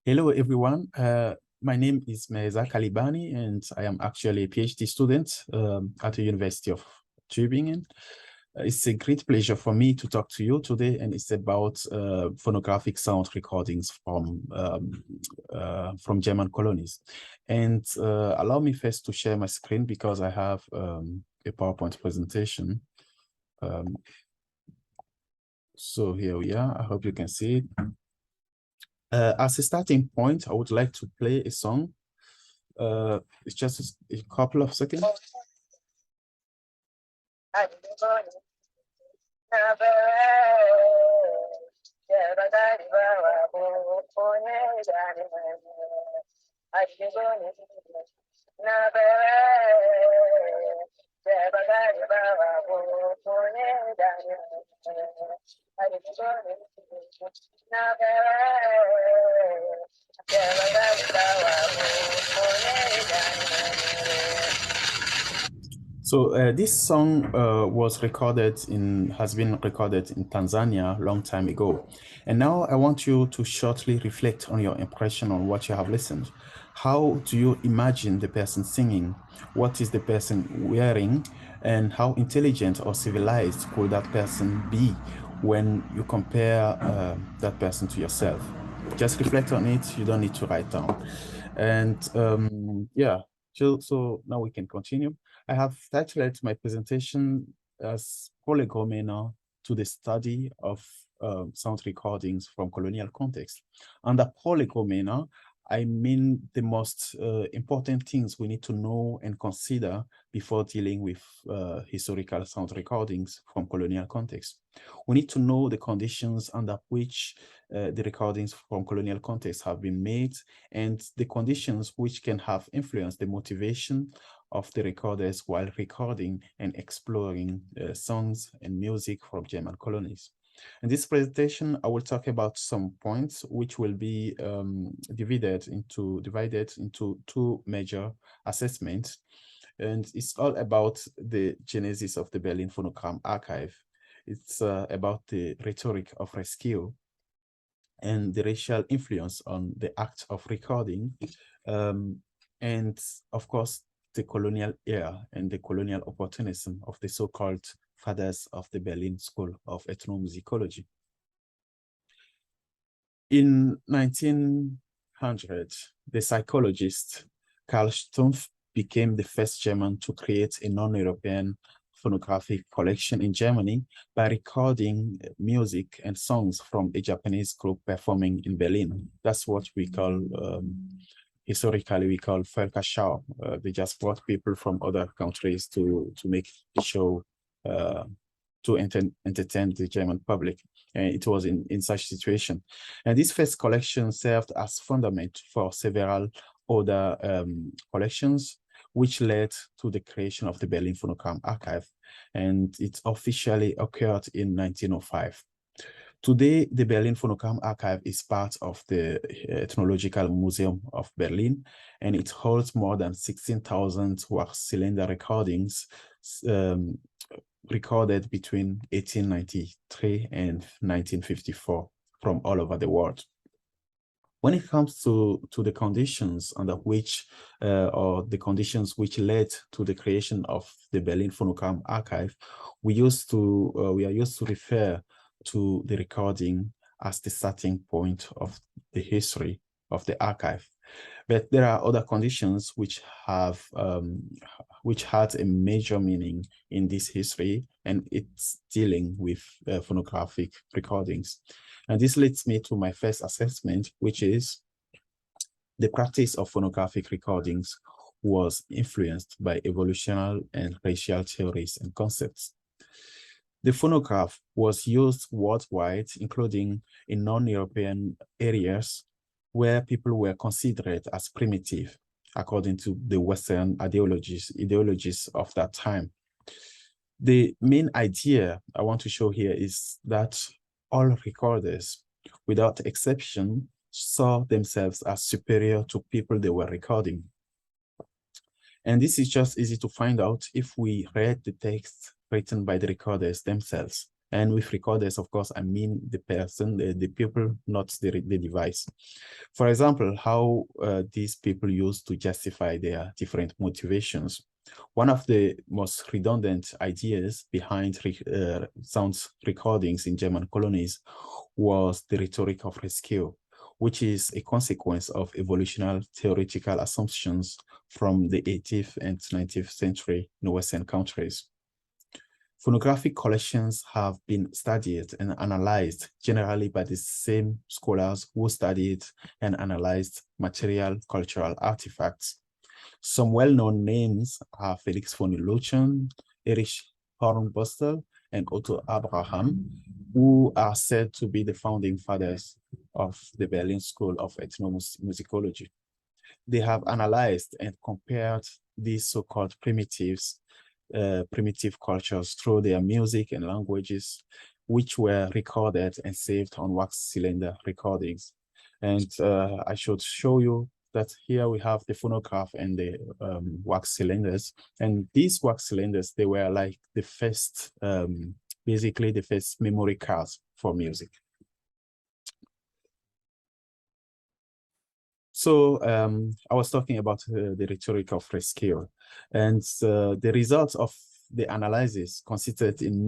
Hello, everyone. My name is Kalibani, and I am actually a PhD student at the University of Tübingen. It's a great pleasure for me to talk to you today, and it's about phonographic sound recordings from German colonies. And allow me first to share my screen because I have a PowerPoint presentation. So here we are. I hope you can see it. As a starting point, I would like to play a song. It's just a couple of seconds. So this song has been recorded in Tanzania a long time ago. And now I want you to shortly reflect on your impression on what you have listened. How do you imagine the person singing? What is the person wearing? And how intelligent or civilized could that person be when you compare that person to yourself? Just reflect on it. You don't need to write down. And yeah, so now we can continue. I have titled my presentation as Prolegomena to the study of sound recordings from colonial context. Under Prolegomena, I mean the most important things we need to know and consider before dealing with historical sound recordings from colonial context. We need to know the conditions under which the recordings from colonial context have been made and the conditions which can have influenced the motivation of the recorders while recording and exploring songs and music from German colonies. In this presentation, I will talk about some points which will be divided into two major assessments. And it's all about the genesis of the Berlin Phonogram-Archive. It's about the rhetoric of rescue and the racial influence on the act of recording. And of course, the colonial era and the colonial opportunism of the so-called fathers of the Berlin School of Ethnomusicology. In 1900, the psychologist Karl Stumpf became the first German to create a non-European phonographic collection in Germany by recording music and songs from a Japanese group performing in Berlin. That's what we call historically we call Völkerschau. They just brought people from other countries to make the show to entertain the German public. And it was in such situation. And this first collection served as fundament for several other collections, which led to the creation of the Berlin Phonogram-Archive. And it officially occurred in 1905. Today, the Berlin Phonogram-Archive is part of the Ethnological Museum of Berlin, and it holds more than 16,000 wax-cylinder recordings recorded between 1893 and 1954 from all over the world. When it comes to the conditions under which, or the conditions which led to the creation of the Berlin Phonogram-Archive, we are used to refer to the recording as the starting point of the history of the archive. But there are other conditions which had a major meaning in this history, and it's dealing with phonographic recordings. And this leads me to my first assessment, which is the practice of phonographic recordings was influenced by evolutionary and racial theories and concepts. The phonograph was used worldwide, including in non-European areas where people were considered as primitive, according to the Western ideologies of that time. The main idea I want to show here is that all recorders, without exception, saw themselves as superior to people they were recording. And this is just easy to find out if we read the text written by the recorders themselves. And with recorders, of course, I mean the person, the people, not the device. For example, how these people use to justify their different motivations. One of the most redundant ideas behind sound recordings in German colonies was the rhetoric of rescue, which is a consequence of evolutionary theoretical assumptions from the 18th and 19th century in Western countries. Phonographic collections have been studied and analyzed generally by the same scholars who studied and analyzed material cultural artifacts. Some well-known names are Felix von Lutzen, Erich Hornbostel, and Otto Abraham, who are said to be the founding fathers of the Berlin School of Ethnomusicology. They have analyzed and compared these so-called primitive cultures through their music and languages, which were recorded and saved on wax cylinder recordings. And I should show you that here we have the phonograph and the wax cylinders. And these wax cylinders, they were like the first, basically the first memory cards for music. So I was talking about the rhetoric of rescue, and the results of the analysis consisted in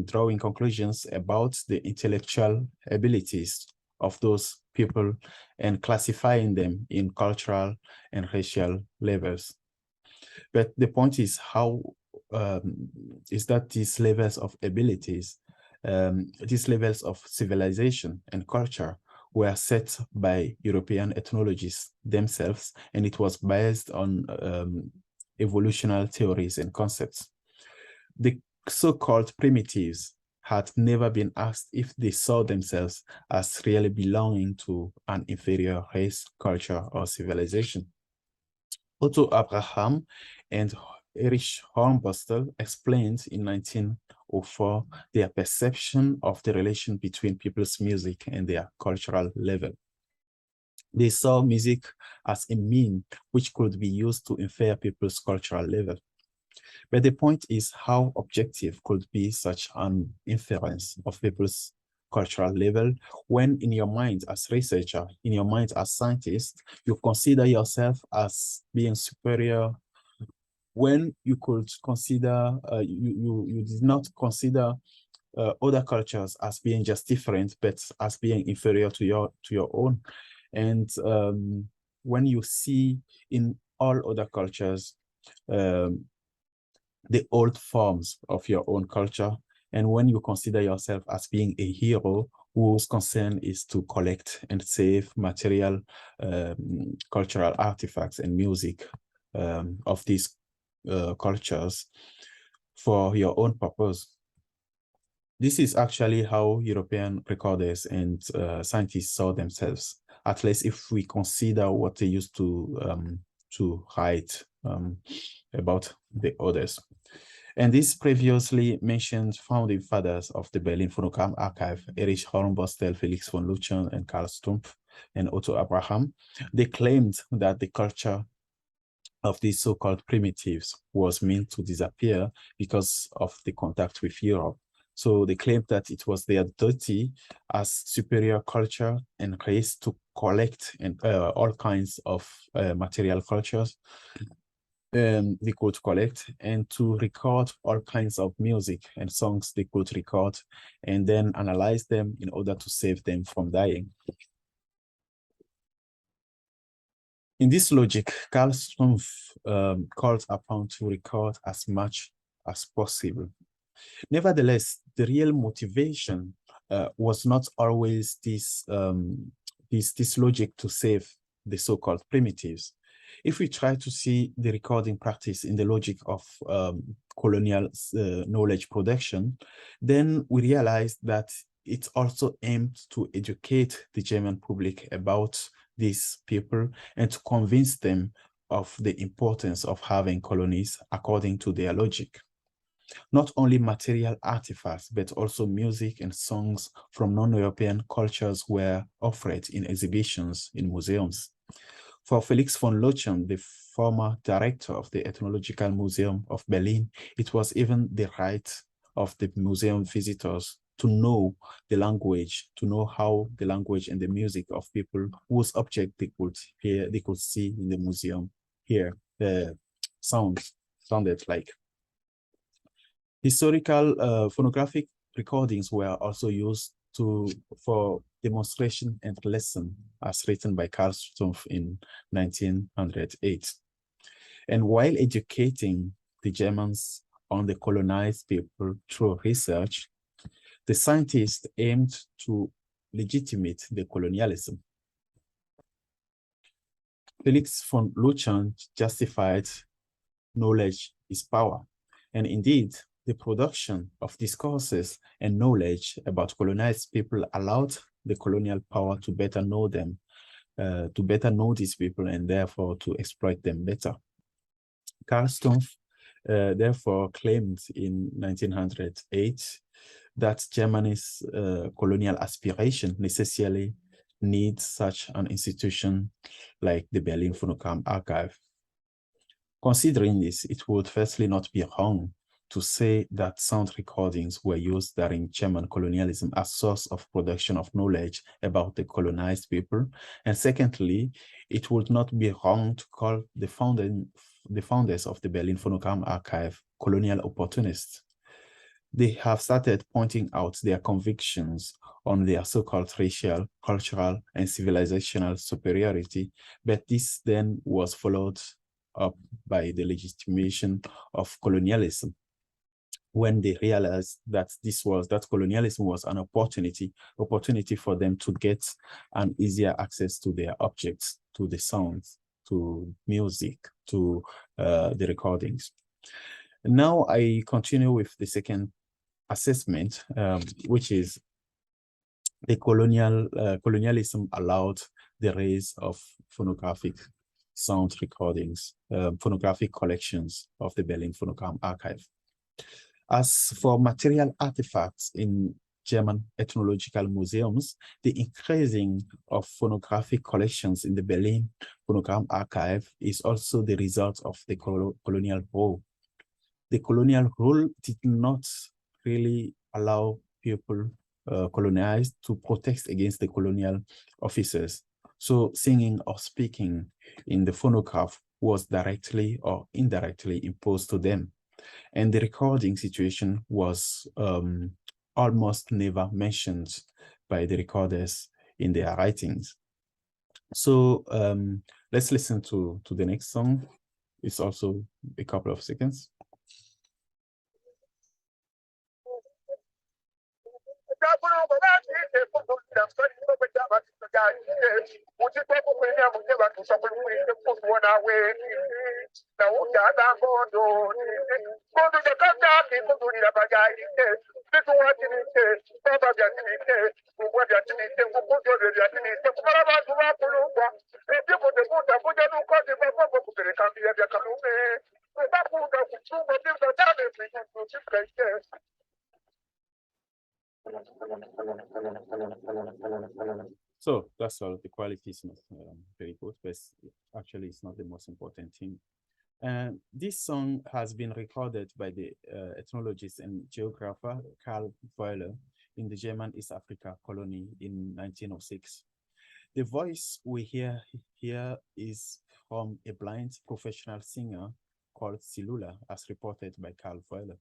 drawing conclusions about the intellectual abilities of those people and classifying them in cultural and racial levels. But the point is is that these levels of abilities, these levels of civilization and culture were set by European ethnologists themselves, and it was based on evolutionary theories and concepts. The so-called primitives had never been asked if they saw themselves as really belonging to an inferior race, culture, or civilization. Otto Abraham and Erich Hornbostel explained in 1904 their perception of the relation between people's music and their cultural level. They saw music as a mean which could be used to infer people's cultural level. But the point is, how objective could be such an inference of people's cultural level when in your mind as researcher, in your mind as scientist, you consider yourself as being superior, when you could consider, you did not consider other cultures as being just different, but as being inferior to your own. And when you see in all other cultures the old forms of your own culture, and when you consider yourself as being a hero whose concern is to collect and save material cultural artifacts and music of these cultures for your own purpose. This is actually how European recorders and scientists saw themselves, at least if we consider what they used to write about the others. And these previously mentioned founding fathers of the Berlin Phonogram-Archive, Erich Hornbostel, Felix von Lutzen, and Karl Stumpf, and Otto Abraham, they claimed that the culture of these so-called primitives was meant to disappear because of the contact with Europe. So they claimed that it was their duty as superior culture and race to collect and all kinds of material cultures they could collect, and to record all kinds of music and songs they could record, and then analyze them in order to save them from dying. In this logic, Karl Stumpf called upon to record as much as possible. Nevertheless, the real motivation was not always this logic to save the so-called primitives. If we try to see the recording practice in the logic of colonial knowledge production, then we realize that it also aimed to educate the German public about these people and to convince them of the importance of having colonies according to their logic. Not only material artifacts, but also music and songs from non-European cultures were offered in exhibitions in museums. For Felix von Lutzen, the former director of the Ethnological Museum of Berlin, it was even the right of the museum visitors to know the language, to know how the language and the music of people whose object they could hear, they could see in the museum hear the sounded like. Historical phonographic recordings were also used for demonstration and lesson, as written by Karl Stumpf in 1908. And while educating the Germans on the colonized people through research, the scientists aimed to legitimate the colonialism. Felix von Luchon justified knowledge is power, and indeed, the production of discourses and knowledge about colonized people allowed the colonial power to better know them, to better know these people, and therefore to exploit them better. Karl Stumpf therefore claimed in 1908 that Germany's colonial aspiration necessarily needs such an institution like the Berlin Phonogram-Archive. Considering this, it would firstly not be wrong to say that sound recordings were used during German colonialism as source of production of knowledge about the colonized people. And secondly, it would not be wrong to call the founders of the Berlin Phonogram-Archive colonial opportunists. They have started pointing out their convictions on their so-called racial, cultural, and civilizational superiority, but this then was followed up by the legitimation of colonialism, when they realized that colonialism was an opportunity for them to get an easier access to their objects, to the sounds, to music, to the recordings. Now I continue with the second assessment, which is the colonialism allowed the rise of phonographic sound recordings, phonographic collections of the Berlin Phonogram-Archive. As for material artifacts in German ethnological museums, the increasing of phonographic collections in the Berlin Phonogram-Archive is also the result of the colonial rule. The colonial rule did not really allow people colonized to protest against the colonial officers. So singing or speaking in the phonograph was directly or indirectly imposed to them. And the recording situation was almost never mentioned by the recorders in their writings. So let's listen to the next song. It's also a couple of seconds. So that's all. The quality is not very good, but actually it's not the most important thing. And this song has been recorded by the ethnologist and geographer Karl Weiler in the German East Africa colony in 1906. The voice we hear here is from a blind professional singer called Silula, as reported by Karl Weiler.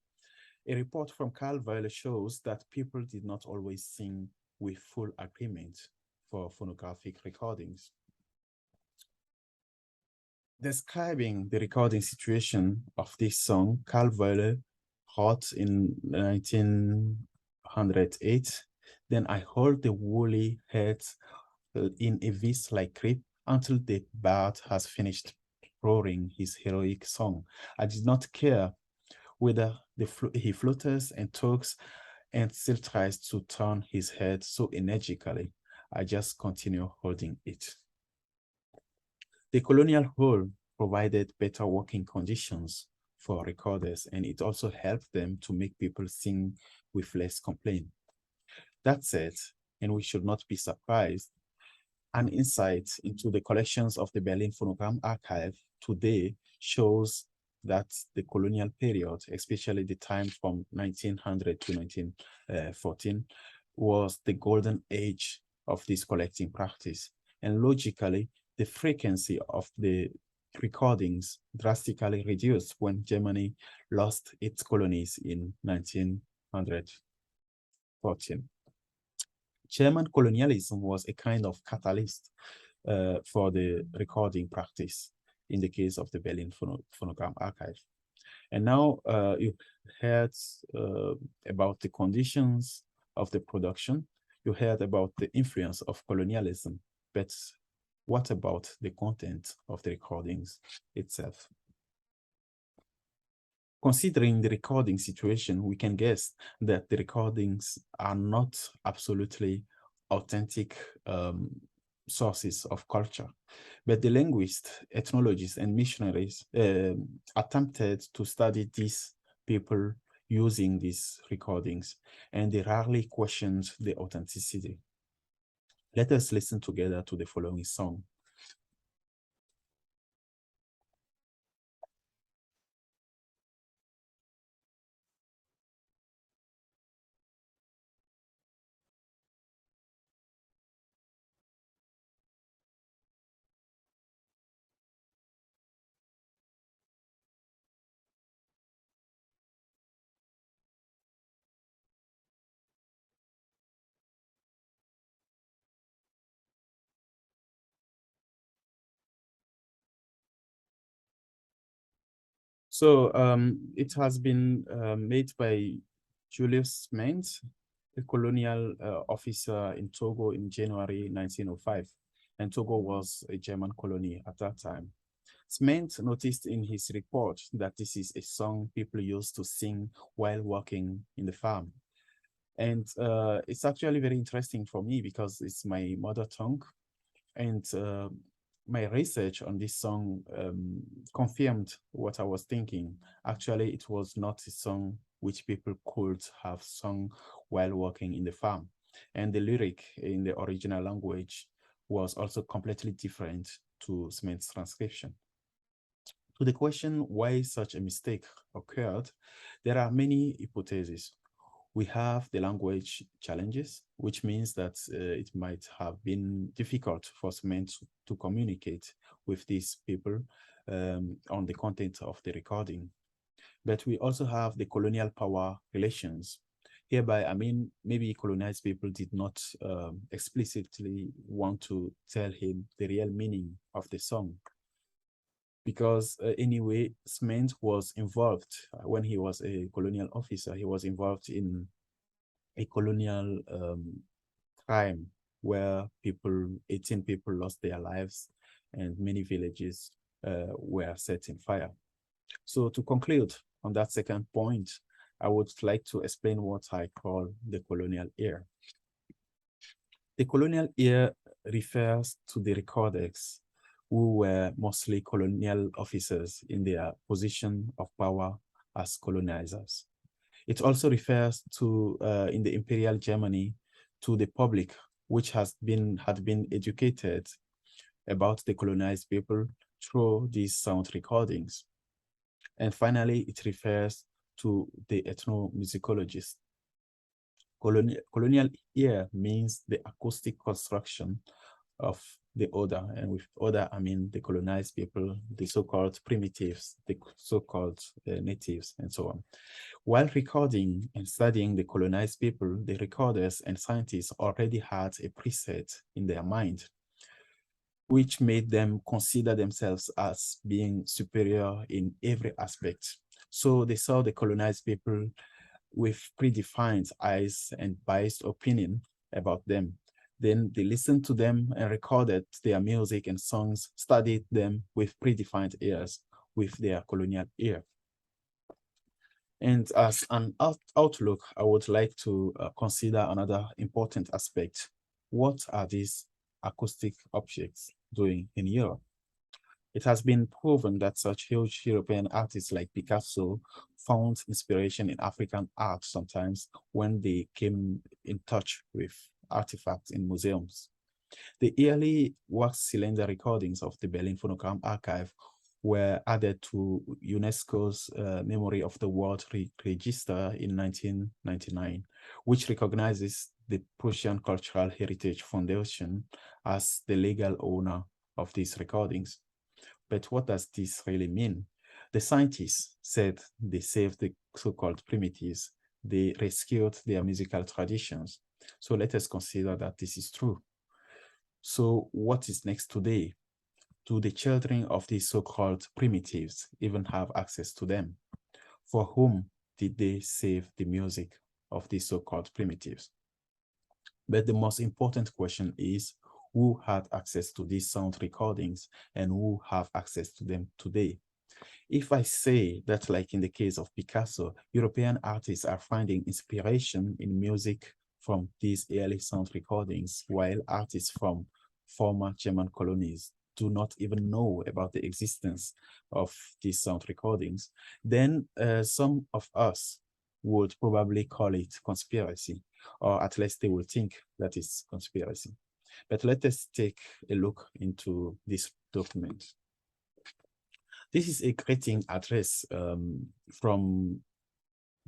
A report from Karl Weiler shows that people did not always sing with full agreement for phonographic recordings. Describing the recording situation of this song, Karl Weiler wrote in 1908, "Then I hold the woolly head in a vis-like grip until the bird has finished roaring his heroic song. I did not care whether he flutters and talks and still tries to turn his head so energically. I just continue holding it." The colonial rule provided better working conditions for recorders, and it also helped them to make people sing with less complaint. That said, and we should not be surprised, an insight into the collections of the Berlin Phonogram-Archive today shows that the colonial period, especially the time from 1900 to 1914, was the golden age of this collecting practice. And logically, the frequency of the recordings drastically reduced when Germany lost its colonies in 1914. German colonialism was a kind of catalyst for the recording practice in the case of the Berlin Phonogram-Archive. And now you heard about the conditions of the production. You heard about the influence of colonialism, but what about the content of the recordings itself? Considering the recording situation, we can guess that the recordings are not absolutely authentic sources of culture, but the linguists, ethnologists, and missionaries attempted to study these people using these recordings, and they rarely questioned the authenticity. Let us listen together to the following song. So it has been made by Julius Mains, a colonial officer in Togo in January 1905. And Togo was a German colony at that time. Sment noticed in his report that this is a song people used to sing while working in the farm. And it's actually very interesting for me because it's my mother tongue. And my research on this song confirmed what I was thinking. Actually, it was not a song which people could have sung while working in the farm. And the lyric in the original language was also completely different to Smith's transcription. To the question why such a mistake occurred, there are many hypotheses. We have the language challenges, which means that it might have been difficult for Smith to communicate with these people on the content of the recording. But we also have the colonial power relations. Hereby, I mean, maybe colonized people did not explicitly want to tell him the real meaning of the song. Because anyway, Smith was involved when he was a colonial officer. He was involved in a colonial crime where 18 people lost their lives and many villages were set in fire. So to conclude on that second point, I would like to explain what I call the colonial era. The colonial era refers to the recorders who were mostly colonial officers in their position of power as colonizers. It also refers to, in the Imperial Germany, to the public, which had been educated about the colonized people through these sound recordings. And finally, it refers to the ethnomusicologists. Colonial ear means the acoustic construction of the order, and with order I mean the colonized people, the so-called primitives, the so-called natives, and so on. While recording and studying the colonized people, the recorders and scientists already had a preset in their mind, which made them consider themselves as being superior in every aspect. So they saw the colonized people with predefined eyes and biased opinion about them. Then they listened to them and recorded their music and songs, studied them with predefined ears, with their colonial ear. And as an outlook, I would like to consider another important aspect. What are these acoustic objects doing in Europe? It has been proven that such huge European artists like Picasso found inspiration in African art sometimes when they came in touch with artifacts in museums. The early wax cylinder recordings of the Berlin Phonogram-Archive were added to UNESCO's Memory of the World Register in 1999, which recognizes the Prussian Cultural Heritage Foundation as the legal owner of these recordings. But what does this really mean? The scientists said they saved the so-called primitives. They rescued their musical traditions. So let us consider that this is true. So what is next today? Do the children of these so-called primitives even have access to them? For whom did they save the music of these so-called primitives? But the most important question is, who had access to these sound recordings and who have access to them today? If I say that, like in the case of Picasso, European artists are finding inspiration in music from these early sound recordings, while artists from former German colonies do not even know about the existence of these sound recordings, then some of us would probably call it conspiracy, or at least they will think that it's conspiracy. But let us take a look into this document. This is a greeting address from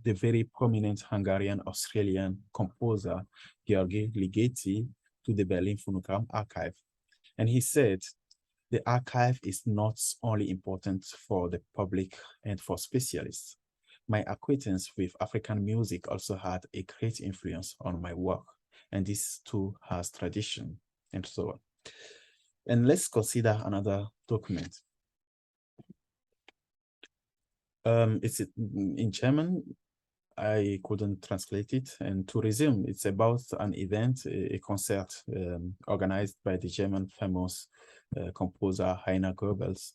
the very prominent Hungarian-Australian composer, György Ligeti, to the Berlin Phonogram-Archive. And he said, the archive is not only important for the public and for specialists. My acquaintance with African music also had a great influence on my work, and this too has tradition, and so on. And let's consider another document. It's in German. I couldn't translate it. And to resume, it's about an event, a concert organized by the German famous composer Heiner Goebbels.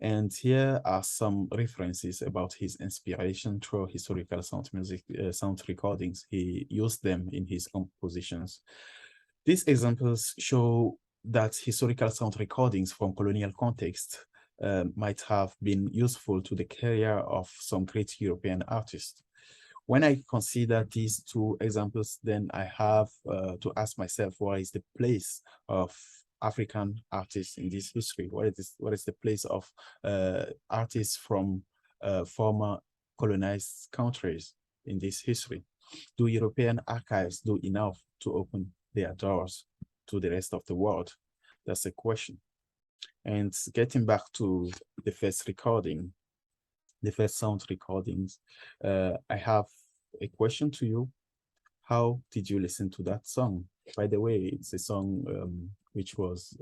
And here are some references about his inspiration through historical sound music, sound recordings. He used them in his compositions. These examples show that historical sound recordings from colonial context might have been useful to the career of some great European artists. When I consider these two examples, then I have to ask myself, what is the place of African artists in this history? What is the place of artists from former colonized countries in this history? Do European archives do enough to open their doors to the rest of the world? That's the question. And getting back to the first recording, the first sound recordings, I have a question to you. How did you listen to that song? By the way, it's a song which was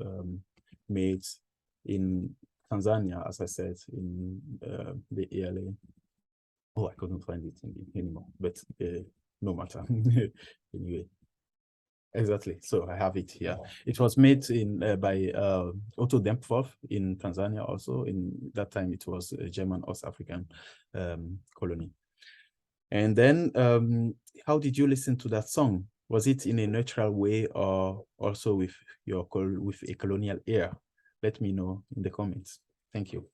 made in Tanzania, as I said, in the early, oh, I couldn't find it anymore, but no matter. Anyway. Exactly. So I have it here. It was made in by Otto Dempfhoff in Tanzania. Also, in that time, it was a German East African colony. And then, how did you listen to that song? Was it in a neutral way or also with a colonial ear? Let me know in the comments. Thank you.